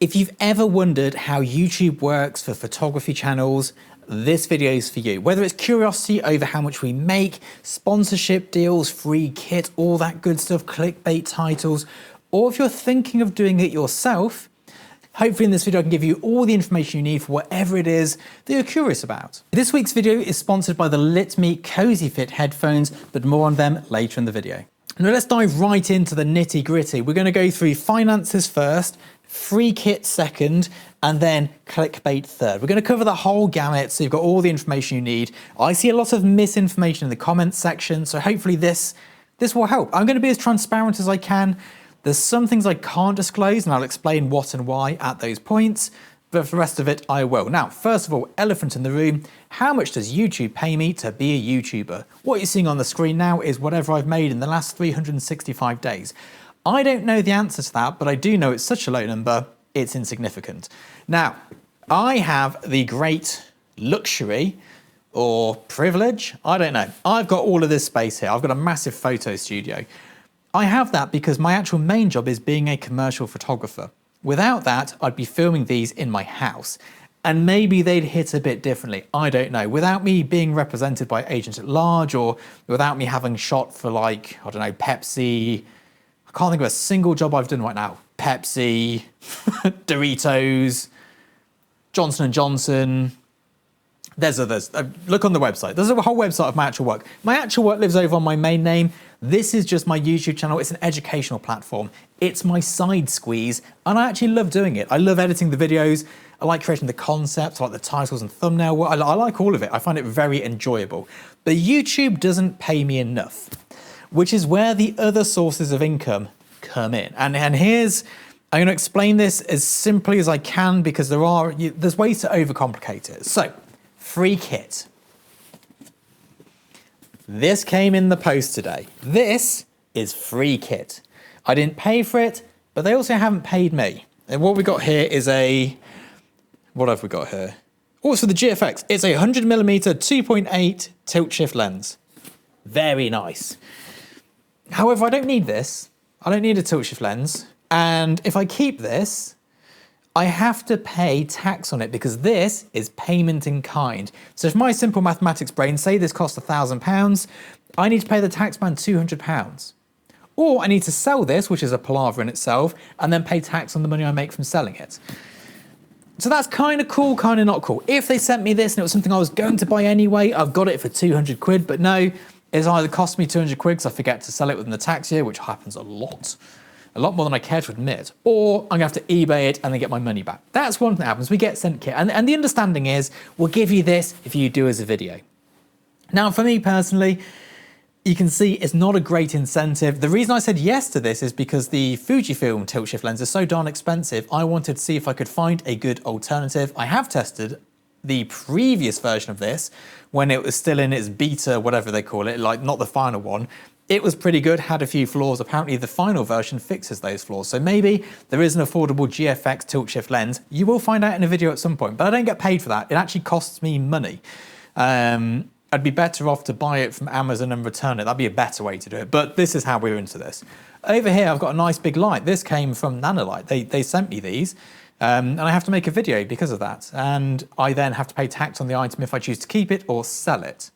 If you've ever wondered how YouTube works for photography channels, this video is for you. Whether it's curiosity over how much we make, sponsorship deals, free kit, all that good stuff, clickbait titles, or if you're thinking of doing it yourself, hopefully in this video I can give you all the information you need for whatever it is that you're curious about. This week's video is sponsored by the Litme Cozy Fit headphones, but more on them later in the video. Now let's dive right into the nitty gritty. We're going to go through finances first, free kit second, and then clickbait third. We're going to cover the whole gamut, so you've got all the information you need. I see a lot of misinformation in the comments section, so hopefully this will help. I'm going to be as transparent as I can. There's some things I can't disclose, and I'll explain what and why at those points, but for the rest of it, I will. Now, first of all, elephant in the room, how much does YouTube pay me to be a YouTuber? What you're seeing on the screen now is whatever I've made in the last 365 days. I don't know the answer to that, but I do know it's such a low number, it's insignificant. Now, I have the great luxury or privilege, I don't know. I've got all of this space here. I've got a massive photo studio. I have that because my actual main job is being a commercial photographer. Without that, I'd be filming these in my house. And maybe they'd hit a bit differently, I don't know. Without me being represented by agents at large, or without me having shot for like, I don't know, Pepsi, I can't think of a single job I've done right now. Pepsi, Doritos, Johnson & Johnson, there's others. Look on the website. There's a whole website of my actual work. My actual work lives over on my main name. This is just my YouTube channel. It's an educational platform. It's my side squeeze, and I actually love doing it. I love editing the videos. I like creating the concepts, I like the titles and thumbnail work. I like all of it. I find it very enjoyable. But YouTube doesn't pay me enough, which is where the other sources of income come in. And here's, I'm gonna explain this as simply as I can because there's ways to overcomplicate it. So, free kit. This came in the post today. This is free kit. I didn't pay for it, but they also haven't paid me. And what we got here is what have we got here? Oh, it's for the GFX. It's a 100mm 2.8 tilt shift lens. Very nice. However, I don't need this. I don't need a tilt shift lens. And if I keep this, I have to pay tax on it because this is payment in kind. So if my simple mathematics brain say this costs £1,000, I need to pay the tax man £200. Or I need to sell this, which is a palaver in itself, and then pay tax on the money I make from selling it. So that's kind of cool, kind of not cool. If they sent me this and it was something I was going to buy anyway, I've got it for 200 quid, but no, it's either cost me 200 quid because I forget to sell it within the tax year, which happens a lot more than I care to admit, or I'm gonna have to eBay it and then get my money back. That's one thing that happens. We get sent kit, and the understanding is we'll give you this if you do as a video. Now, for me personally, you can see it's not a great incentive. The reason I said yes to this is because the Fujifilm tilt shift lens is so darn expensive. I wanted to see if I could find a good alternative. I have tested the previous version of this when it was still in its beta, whatever they call it, like not the final one. It was pretty good, had a few flaws. Apparently the final version fixes those flaws. So maybe there is an affordable GFX tilt shift lens. You will find out in a video at some point, but I don't get paid for that. It actually costs me money. I'd be better off to buy it from Amazon and return it. That'd be a better way to do it, but this is how we're into this. Over here, I've got a nice big light. This came from Nanolite. They sent me these, and I have to make a video because of that. And I then have to pay tax on the item if I choose to keep it or sell it.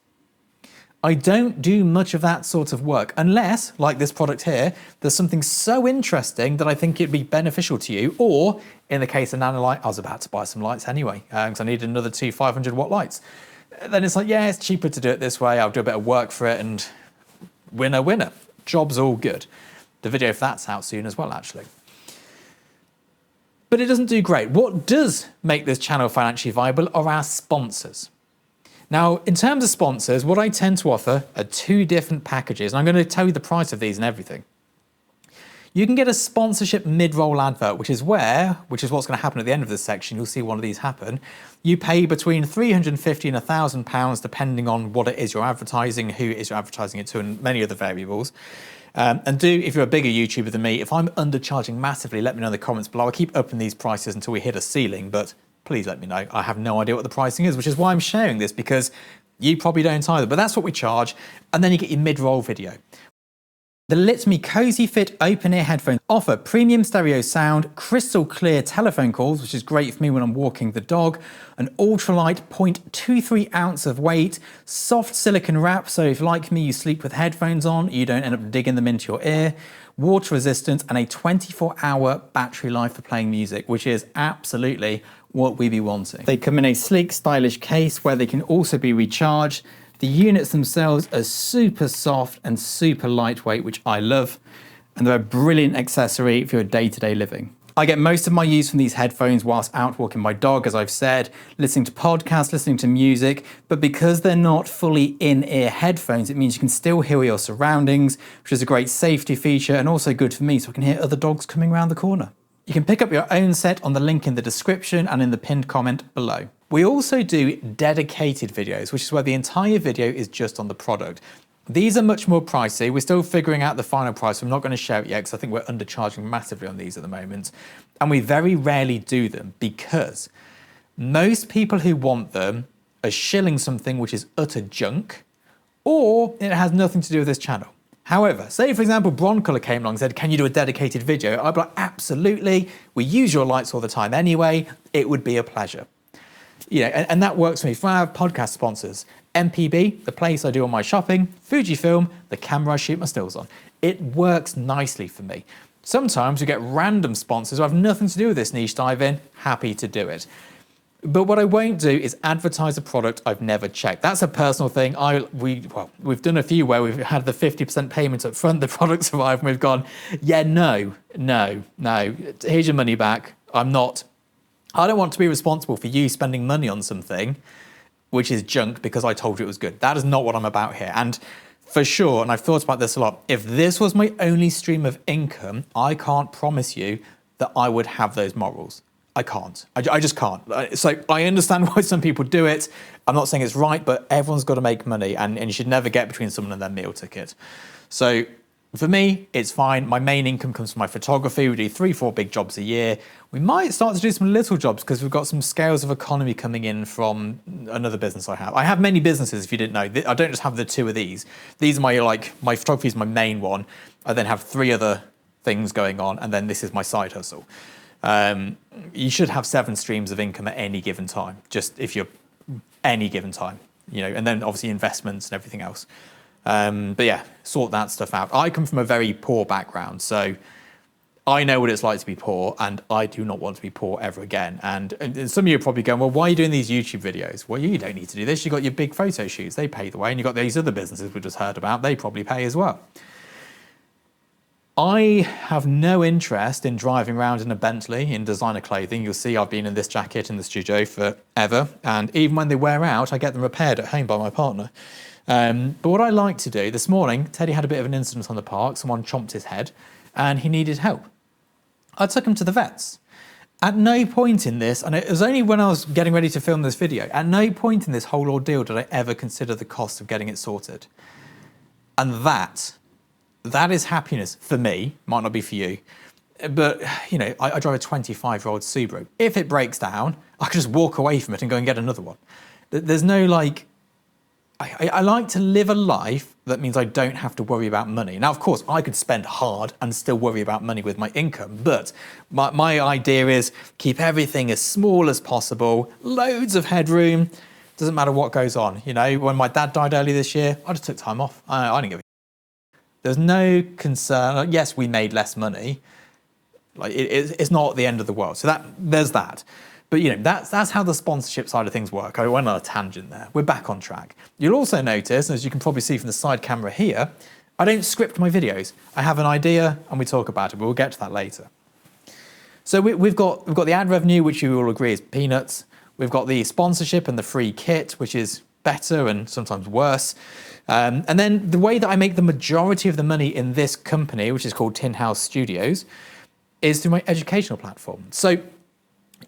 I don't do much of that sort of work unless, like this product here, there's something so interesting that I think it'd be beneficial to you, or in the case of Nanolite, I was about to buy some lights anyway, because I needed another two 500 watt lights. Then it's like, yeah, it's cheaper to do it this way, I'll do a bit of work for it, and winner, winner. Job's all good. The video for that's out soon as well, actually. But it doesn't do great. What does make this channel financially viable are our sponsors. Now, in terms of sponsors, what I tend to offer are two different packages, and I'm going to tell you the price of these and everything. You can get a sponsorship mid-roll advert, which is what's going to happen at the end of this section. You'll see one of these happen. You pay between £350 and £1,000, depending on what it is you're advertising, who it is you're advertising it to, and many other variables. And if you're a bigger YouTuber than me, if I'm undercharging massively, let me know in the comments below. I'll keep upping these prices until we hit a ceiling, but please let me know. I have no idea what the pricing is, which is why I'm sharing this, because you probably don't either. But that's what we charge, and then you get your mid-roll video. The Let Me Cozy Fit open-ear headphones offer premium stereo sound, crystal clear telephone calls, which is great for me when I'm walking the dog, an ultralight 0.23 ounce of weight, soft silicone wrap, so if like me you sleep with headphones on, you don't end up digging them into your ear, water resistant, and a 24-hour battery life for playing music, which is absolutely what we be wanting. They come in a sleek, stylish case where they can also be recharged. The units themselves are super soft and super lightweight, which I love, and they're a brilliant accessory for your day-to-day living. I get most of my use from these headphones whilst out walking my dog, as I've said, listening to podcasts, listening to music, but because they're not fully in-ear headphones, it means you can still hear your surroundings, which is a great safety feature and also good for me so I can hear other dogs coming around the corner. You can pick up your own set on the link in the description and in the pinned comment below. We also do dedicated videos, which is where the entire video is just on the product. These are much more pricey. We're still figuring out the final price. I'm not going to share it yet because I think we're undercharging massively on these at the moment. And we very rarely do them because most people who want them are shilling something which is utter junk, or it has nothing to do with this channel. However, say for example, Broncolor came along and said, can you do a dedicated video? I'd be like, absolutely. We use your lights all the time anyway. It would be a pleasure. You know, and that works for me. For our podcast sponsors, MPB, the place I do all my shopping, Fujifilm, the camera I shoot my stills on. It works nicely for me. Sometimes we get random sponsors who have nothing to do with this niche dive in, happy to do it. But what I won't do is advertise a product I've never checked. That's a personal thing. We've done a few where we've had the 50% payment up front, the products arrive, and we've gone, yeah, no, here's your money back. I don't want to be responsible for you spending money on something which is junk because I told you it was good. That is not what I'm about here. And for sure, and I've thought about this a lot, if this was my only stream of income, I can't promise you that I would have those morals. I can't. I just can't. So I understand why some people do it. I'm not saying it's right, but everyone's got to make money and you should never get between someone and their meal ticket. So for me, it's fine. My main income comes from my photography. We do 3-4 big jobs a year. We might start to do some little jobs because we've got some scales of economy coming in from another business I have. I have many businesses, if you didn't know. I don't just have the 2 of these. These are my photography is my main one. I then have 3 other things going on, and then this is my side hustle. You should have 7 streams of income at any given time, just if you're any given time, you know, and then obviously investments and everything else. But yeah, sort that stuff out. I come from a very poor background, so I know what it's like to be poor, and I do not want to be poor ever again. And some of you are probably going, well, why are you doing these YouTube videos? Well, you don't need to do this. You've got your big photo shoots. They pay the way. And you've got these other businesses we just heard about. They probably pay as well. I have no interest in driving around in a Bentley in designer clothing. You'll see I've been in this jacket in the studio forever. And even when they wear out, I get them repaired at home by my partner. But what I like to do, this morning, Teddy had a bit of an incident on the park. Someone chomped his head and he needed help. I took him to the vets. At no point in this, and it was only when I was getting ready to film this video, at no point in this whole ordeal did I ever consider the cost of getting it sorted. And that is happiness for me, might not be for you. But, you know, I drive a 25-year-old Subaru. If it breaks down, I can just walk away from it and go and get another one. There's no like, I like to live a life that means I don't have to worry about money. Now, of course, I could spend hard and still worry about money with my income, but my idea is keep everything as small as possible, loads of headroom, doesn't matter what goes on. You know, when my dad died early this year, I just took time off. I didn't give a There's no concern. Yes, we made less money. Like it's not the end of the world. So there's that. But you know, that's how the sponsorship side of things work. I went on a tangent there. We're back on track. You'll also notice, as you can probably see from the side camera here, I don't script my videos. I have an idea and we talk about it, but we'll get to that later. So we've got the ad revenue, which you all agree is peanuts. We've got the sponsorship and the free kit, which is better and sometimes worse. And then the way that I make the majority of the money in this company, which is called Tin House Studios, is through my educational platform. So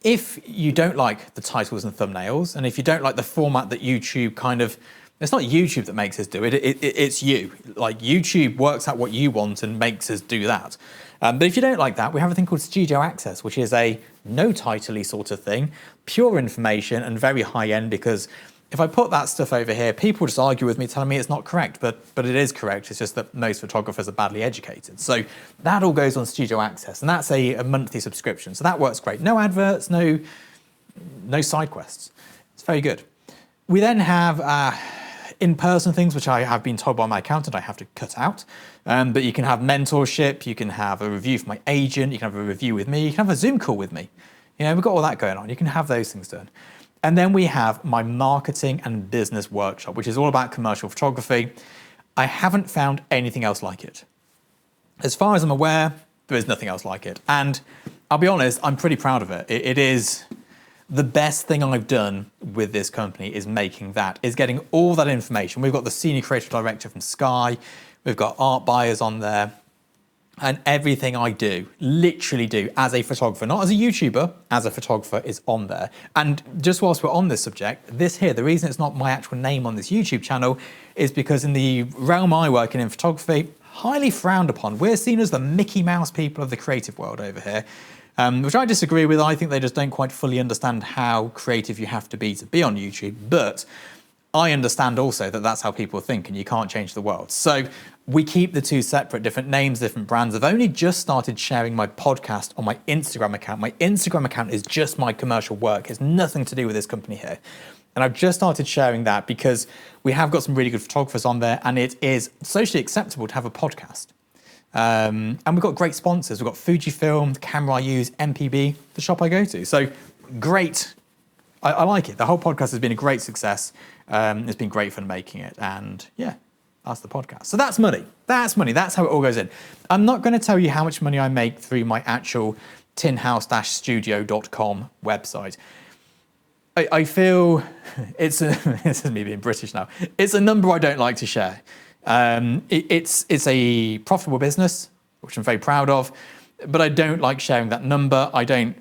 if you don't like the titles and thumbnails, and if you don't like the format that YouTube kind of, it's not YouTube that makes us do it, it's you. Like YouTube works out what you want and makes us do that. But if you don't like that, we have a thing called Studio Access, which is a no title-y sort of thing, pure information and very high end because if I put that stuff over here, people just argue with me telling me it's not correct, but it is correct. It's just that most photographers are badly educated. So that all goes on Studio Access, and that's a monthly subscription. So that works great. No adverts, no side quests. It's very good. We then have in-person things, which I have been told by my accountant I have to cut out. But you can have mentorship, you can have a review from my agent, you can have a review with me, you can have a Zoom call with me. You know, we've got all that going on. You can have those things done. And then we have my marketing and business workshop, which is all about commercial photography. I haven't found anything else like it. As far as I'm aware, there is nothing else like it. And I'll be honest, I'm pretty proud of it. It is the best thing I've done with this company is making that, is getting all that information. We've got the senior creative director from Sky, we've got art buyers on there, and everything I do, literally do as a photographer, not as a YouTuber, as a photographer is on there. And just whilst we're on this subject, this here, the reason it's not my actual name on this YouTube channel is because in the realm I work in photography, highly frowned upon. We're seen as the Mickey Mouse people of the creative world over here, which I disagree with. I think they just don't quite fully understand how creative you have to be on YouTube. But I understand also that that's how people think and you can't change the world. So we keep the two separate, different names, different brands. I've only just started sharing my podcast on my Instagram account. My Instagram account is just my commercial work. It's nothing to do with this company here. And I've just started sharing that because we have got some really good photographers on there and it is socially acceptable to have a podcast. And we've got great sponsors. We've got Fujifilm, the camera I use, MPB, the shop I go to. So great. I like it. The whole podcast has been a great success. It's been great fun making it. And yeah, that's the podcast. So that's money. That's money. That's how it all goes in. I'm not going to tell you how much money I make through my actual tinhouse-studio.com website. I feel this is me being British now. It's a number I don't like to share. It's a profitable business, which I'm very proud of, but I don't like sharing that number. I'm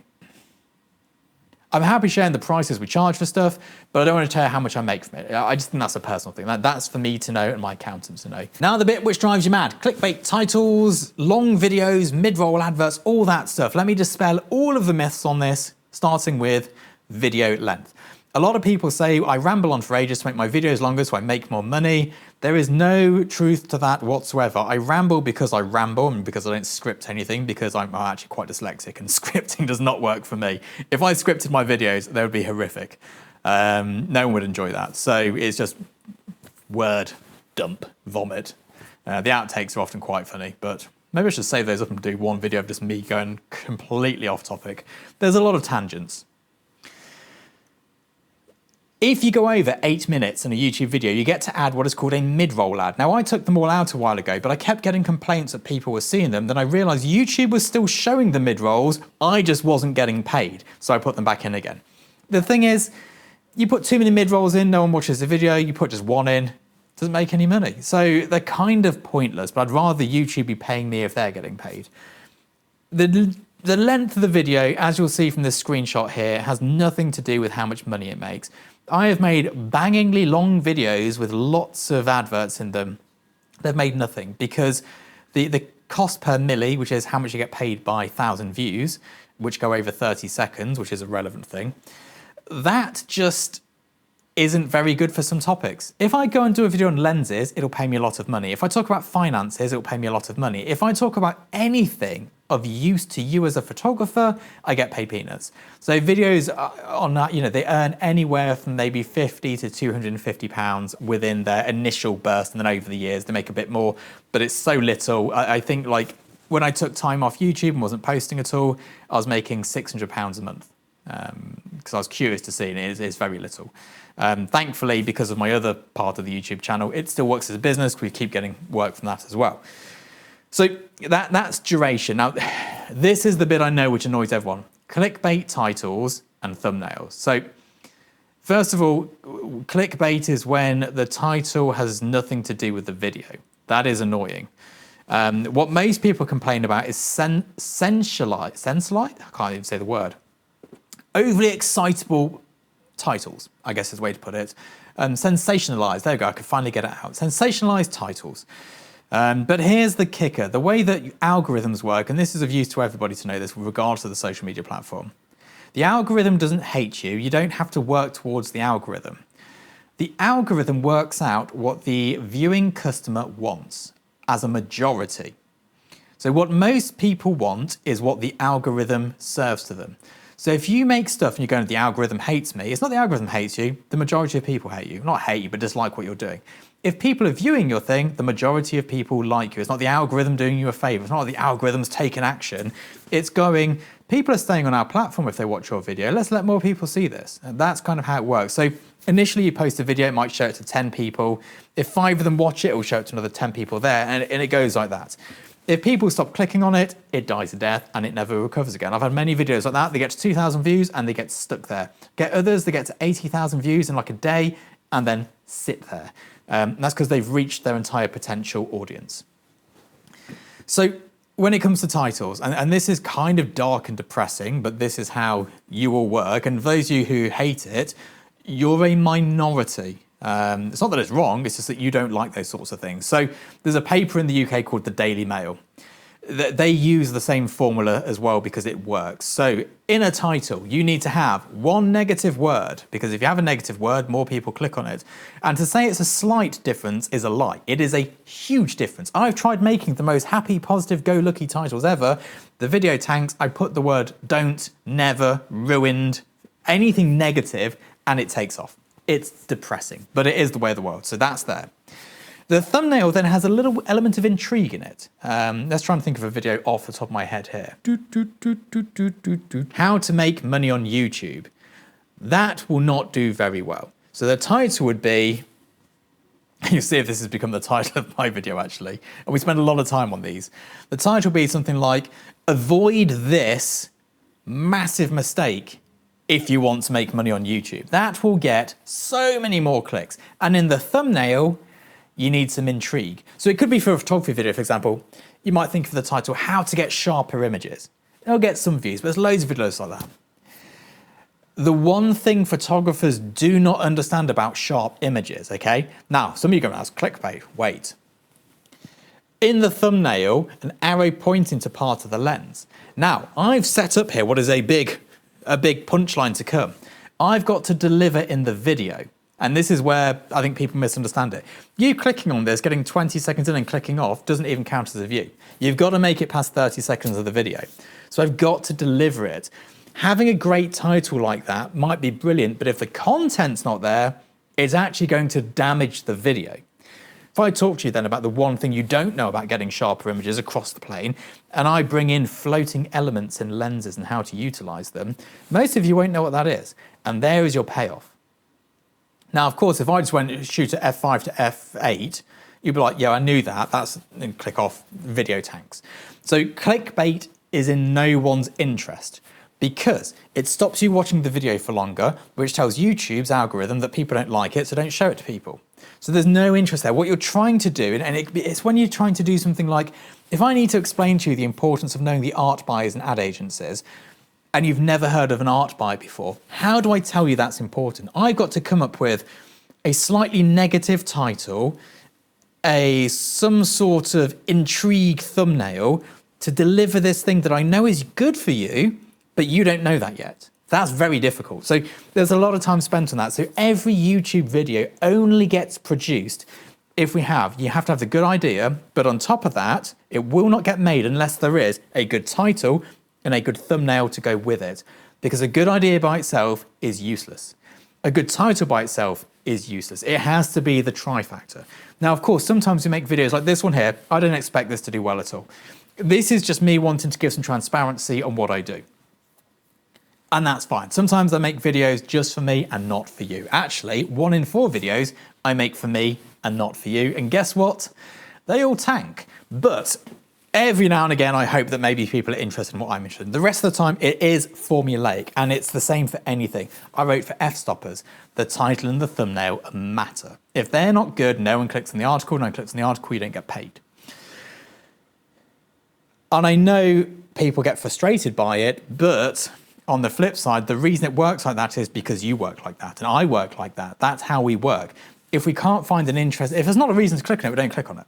happy sharing the prices we charge for stuff, but I don't want to tell you how much I make from it. I just think that's a personal thing. That's for me to know and my accountant to know. Now the bit which drives you mad. Clickbait titles, long videos, mid-roll adverts, all that stuff. Let me dispel all of the myths on this, starting with video length. A lot of people say I ramble on for ages to make my videos longer so I make more money. There is no truth to that whatsoever. I ramble because I ramble and because I don't script anything because I'm actually quite dyslexic and scripting does not work for me. If I scripted my videos, they would be horrific. No one would enjoy that. So it's just word, dump, vomit. The outtakes are often quite funny, but maybe I should save those up and do one video of just me going completely off topic. There's a lot of tangents. If you go over 8 minutes in a YouTube video, you get to add what is called a mid-roll ad. Now, I took them all out a while ago, but I kept getting complaints that people were seeing them. Then I realized YouTube was still showing the mid-rolls. I just wasn't getting paid, so I put them back in again. The thing is, you put too many mid-rolls in, no one watches the video. You put just one in, doesn't make any money. So they're kind of pointless, but I'd rather YouTube be paying me if they're getting paid. The length of the video, as you'll see from this screenshot here, has nothing to do with how much money it makes. I have made bangingly long videos with lots of adverts in them. They've made nothing because the cost per milli, which is how much you get paid by 1,000 views, which go over 30 seconds, which is a relevant thing, that just isn't very good for some topics. If I go and do a video on lenses, it'll pay me a lot of money. If I talk about finances, it'll pay me a lot of money. If I talk about anything of use to you as a photographer, I get paid peanuts. So videos on that, they earn anywhere from maybe 50 to 250 pounds within their initial burst, and then over the years they make a bit more, but it's so little. I think like when I took time off YouTube and wasn't posting at all, I was making 600 pounds a month because I was curious to see, and it is very little. Thankfully, because of my other part of the YouTube channel, it still works as a business. We keep getting work from that as well. So that's duration. Now, this is the bit I know which annoys everyone. Clickbait titles and thumbnails. So first of all, clickbait is when the title has nothing to do with the video. That is annoying. What most people complain about is sensationalized, I can't even say the word. Overly excitable titles, I guess is the way to put it. Sensationalized, there we go, I could finally get it out. Sensationalized titles. But here's the kicker. The way that algorithms work, and this is of use to everybody to know this with regards to the social media platform. The algorithm doesn't hate you. You don't have to work towards the algorithm. The algorithm works out what the viewing customer wants as a majority. So what most people want is what the algorithm serves to them. So if you make stuff and you're going, the algorithm hates me, it's not the algorithm hates you, the majority of people hate you. Not hate you, but dislike what you're doing. If people are viewing your thing, the majority of people like you. It's not the algorithm doing you a favor. It's not like the algorithm's taking action. It's going, people are staying on our platform if they watch your video. Let's let more people see this. And that's kind of how it works. So initially you post a video, it might show it to 10 people. If 5 of them watch it, it will show it to another 10 people there, and it goes like that. If people stop clicking on it, it dies a death and it never recovers again. I've had many videos like that. They get to 2,000 views and they get stuck there. Get others, they get to 80,000 views in like a day and then sit there. That's because they've reached their entire potential audience. So when it comes to titles, and this is kind of dark and depressing, but this is how you will work. And for those of you who hate it, you're a minority. It's not that it's wrong, it's just that you don't like those sorts of things. So there's a paper in the UK called the Daily Mail. They use the same formula as well because it works. So in a title, you need to have one negative word, because if you have a negative word, more people click on it. And to say it's a slight difference is a lie. It is a huge difference. I've tried making the most happy, positive, go-lucky titles ever. The video tanks, I put the word don't, never, ruined, anything negative, and it takes off. It's depressing, but it is the way of the world, so that's there. The thumbnail then has a little element of intrigue in it. Let's try and think of a video off the top of my head here. How to make money on YouTube. That will not do very well. So the title would be, you'll see if this has become the title of my video actually, and we spend a lot of time on these. The title will be something like, avoid this massive mistake if you want to make money on YouTube. That will get so many more clicks. And in the thumbnail, you need some intrigue. So it could be for a photography video, for example. You might think of the title, how to get sharper images. It'll get some views, but there's loads of videos like that. The one thing photographers do not understand about sharp images, okay? Now, some of you are going to ask, clickbait, wait. In the thumbnail, an arrow pointing to part of the lens. Now, I've set up here what is a big punchline to come. I've got to deliver in the video. And this is where I think people misunderstand it. You clicking on this, getting 20 seconds in and clicking off doesn't even count as a view. You've got to make it past 30 seconds of the video. So I've got to deliver it. Having a great title like that might be brilliant, but if the content's not there, it's actually going to damage the video. If I talk to you then about the one thing you don't know about getting sharper images across the plane, and I bring in floating elements in lenses and how to utilize them, most of you won't know what that is. And there is your payoff. Now, of course, if I just went to shoot at F5 to F8, you'd be like, yeah, I knew that. That's, and click off video tanks. So clickbait is in no one's interest because it stops you watching the video for longer, which tells YouTube's algorithm that people don't like it, so don't show it to people. So there's no interest there. What you're trying to do, and it's when you're trying to do something like, if I need to explain to you the importance of knowing the art buyers and ad agencies, and you've never heard of an art buy before, how do I tell you that's important? I've got to come up with a slightly negative title, some sort of intrigue thumbnail to deliver this thing that I know is good for you, but you don't know that yet. That's very difficult. So there's a lot of time spent on that. So every YouTube video only gets produced if you have to have the good idea, but on top of that, it will not get made unless there is a good title and a good thumbnail to go with it. Because a good idea by itself is useless. A good title by itself is useless. It has to be the trifactor. Now, of course, sometimes we make videos like this one here. I don't expect this to do well at all. This is just me wanting to give some transparency on what I do. And that's fine. Sometimes I make videos just for me and not for you. Actually, 1 in 4 videos I make for me and not for you. And guess what? They all tank. But every now and again, I hope that maybe people are interested in what I'm interested in. The rest of the time, it is formulaic, and it's the same for anything. I wrote for F-stoppers. The title and the thumbnail matter. If they're not good, no one clicks on the article, no one clicks on the article, you don't get paid. And I know people get frustrated by it, but on the flip side, the reason it works like that is because you work like that, and I work like that. That's how we work. If we can't find an interest, if there's not a reason to click on it, we don't click on it.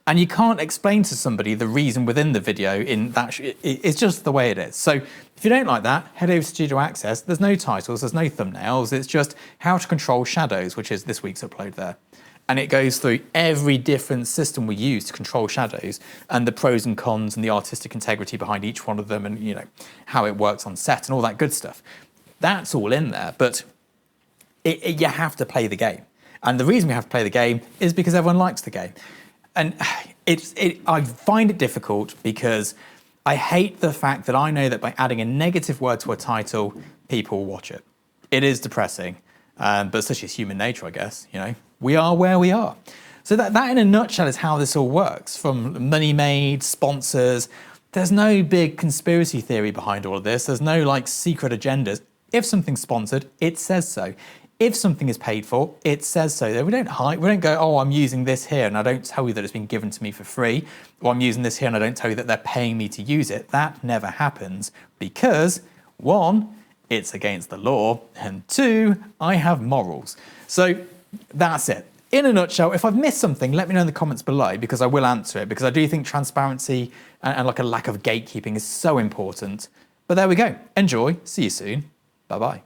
And you can't explain to somebody the reason within the video in that, it's just the way it is. So if you don't like that, head over to Studio Access. There's no titles, there's no thumbnails. It's just how to control shadows, which is this week's upload there. And it goes through every different system we use to control shadows and the pros and cons and the artistic integrity behind each one of them and, you know, how it works on set and all that good stuff. That's all in there, but you have to play the game. And the reason we have to play the game is because everyone likes the game. And I find it difficult because I hate the fact that I know that by adding a negative word to a title, people will watch it. It is depressing, but such is human nature, I guess, you know. We are where we are. So that in a nutshell is how this all works. From money made, sponsors, there's no big conspiracy theory behind all of this. There's no like secret agendas. If something's sponsored, it says so. If something is paid for, it says so. We don't hide, we don't go, oh, I'm using this here and I don't tell you that it's been given to me for free, or I'm using this here and I don't tell you that they're paying me to use it. That never happens because, one, it's against the law, and two, I have morals. So that's it. In a nutshell, if I've missed something, let me know in the comments below because I will answer it, because I do think transparency and like a lack of gatekeeping is so important. But there we go. Enjoy. See you soon. Bye-bye.